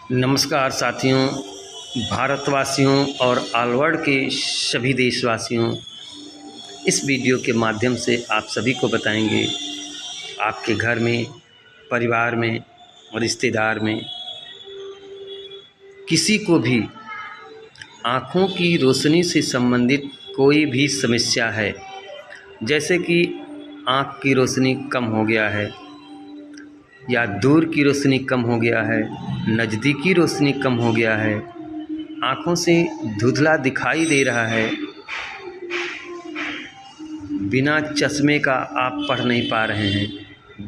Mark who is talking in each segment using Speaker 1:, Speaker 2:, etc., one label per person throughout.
Speaker 1: नमस्कार साथियों, भारतवासियों और ऑल वर्ल्ड के सभी देशवासियों। इस वीडियो के माध्यम से आप सभी को बताएंगे आपके घर में, परिवार में, रिश्तेदार में किसी को भी आँखों की रोशनी से संबंधित कोई भी समस्या है, जैसे कि आँख की रोशनी कम हो गया है या दूर की रोशनी कम हो गया है, नज़दीकी रोशनी कम हो गया है, आँखों से धुंधला दिखाई दे रहा है, बिना चश्मे का आप पढ़ नहीं पा रहे हैं,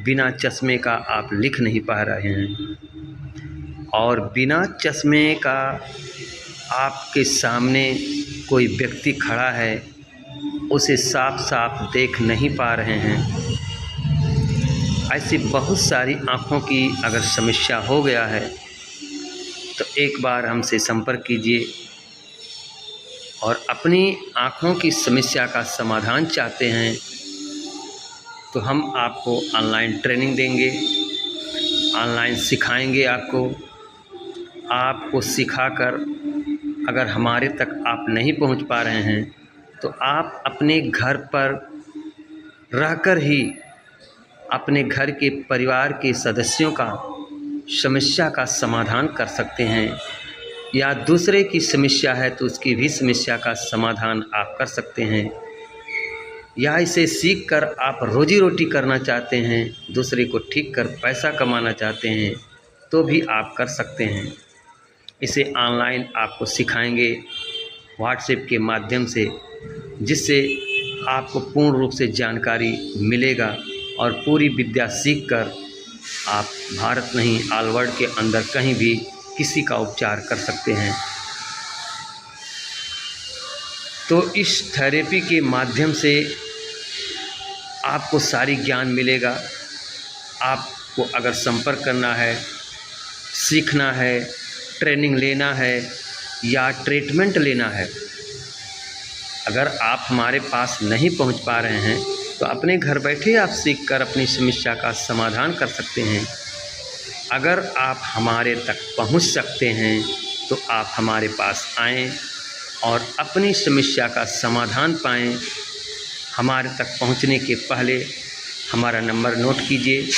Speaker 1: बिना चश्मे का आप लिख नहीं पा रहे हैं और बिना चश्मे का आपके सामने कोई व्यक्ति खड़ा है, उसे साफ साफ देख नहीं पा रहे हैं। ऐसी बहुत सारी आँखों की अगर समस्या हो गया है तो एक बार हमसे संपर्क कीजिए और अपनी आँखों की समस्या का समाधान चाहते हैं तो हम आपको ऑनलाइन ट्रेनिंग देंगे, ऑनलाइन सिखाएंगे। आपको सिखाकर अगर हमारे तक आप नहीं पहुंच पा रहे हैं तो आप अपने घर पर रहकर ही अपने घर के परिवार के सदस्यों का समस्या का समाधान कर सकते हैं, या दूसरे की समस्या है तो उसकी भी समस्या का समाधान आप कर सकते हैं, या इसे सीख कर आप रोजी रोटी करना चाहते हैं, दूसरे को ठीक कर पैसा कमाना चाहते हैं तो भी आप कर सकते हैं। इसे ऑनलाइन आपको सिखाएंगे व्हाट्सएप के माध्यम से, जिससे आपको पूर्ण रूप से जानकारी मिलेगा और पूरी विद्या सीखकर आप भारत नहीं ऑल वर्ल्ड के अंदर कहीं भी किसी का उपचार कर सकते हैं। तो इस थेरेपी के माध्यम से आपको सारी ज्ञान मिलेगा। आपको अगर संपर्क करना है, सीखना है, ट्रेनिंग लेना है या ट्रीटमेंट लेना है, अगर आप हमारे पास नहीं पहुंच पा रहे हैं तो अपने घर बैठे आप सीखकर अपनी समस्या का समाधान कर सकते हैं। अगर आप हमारे तक पहुंच सकते हैं तो आप हमारे पास आएं और अपनी समस्या का समाधान पाएं। हमारे तक पहुंचने के पहले हमारा नंबर नोट कीजिए,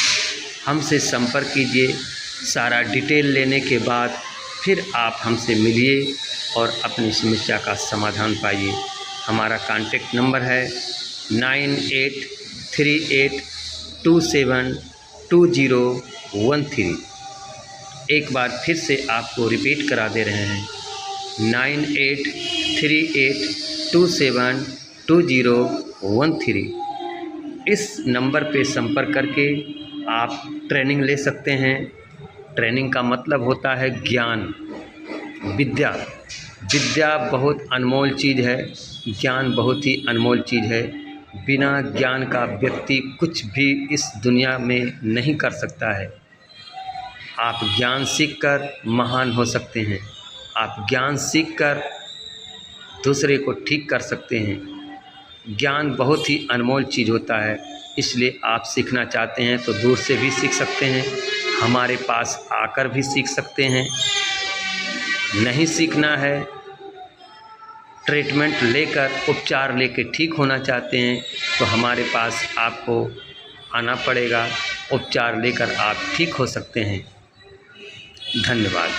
Speaker 1: हमसे संपर्क कीजिए। सारा डिटेल लेने के बाद फिर आप हमसे मिलिए और अपनी समस्या का समाधान पाइए। हमारा कॉन्टेक्ट नंबर है 9838272013। एक बार फिर से आपको रिपीट करा दे रहे हैं 9838272013। इस नंबर पे संपर्क करके आप ट्रेनिंग ले सकते हैं। ट्रेनिंग का मतलब होता है ज्ञान, विद्या। विद्या बहुत अनमोल चीज़ है, ज्ञान बहुत ही अनमोल चीज़ है। बिना ज्ञान का व्यक्ति कुछ भी इस दुनिया में नहीं कर सकता है। आप ज्ञान सीखकर महान हो सकते हैं, आप ज्ञान सीखकर दूसरे को ठीक कर सकते हैं। ज्ञान बहुत ही अनमोल चीज़ होता है, इसलिए आप सीखना चाहते हैं तो दूर से भी सीख सकते हैं, हमारे पास आकर भी सीख सकते हैं। नहीं सीखना है, ट्रीटमेंट लेकर उपचार लेकर ठीक होना चाहते हैं तो हमारे पास आपको आना पड़ेगा। उपचार लेकर आप ठीक हो सकते हैं। धन्यवाद।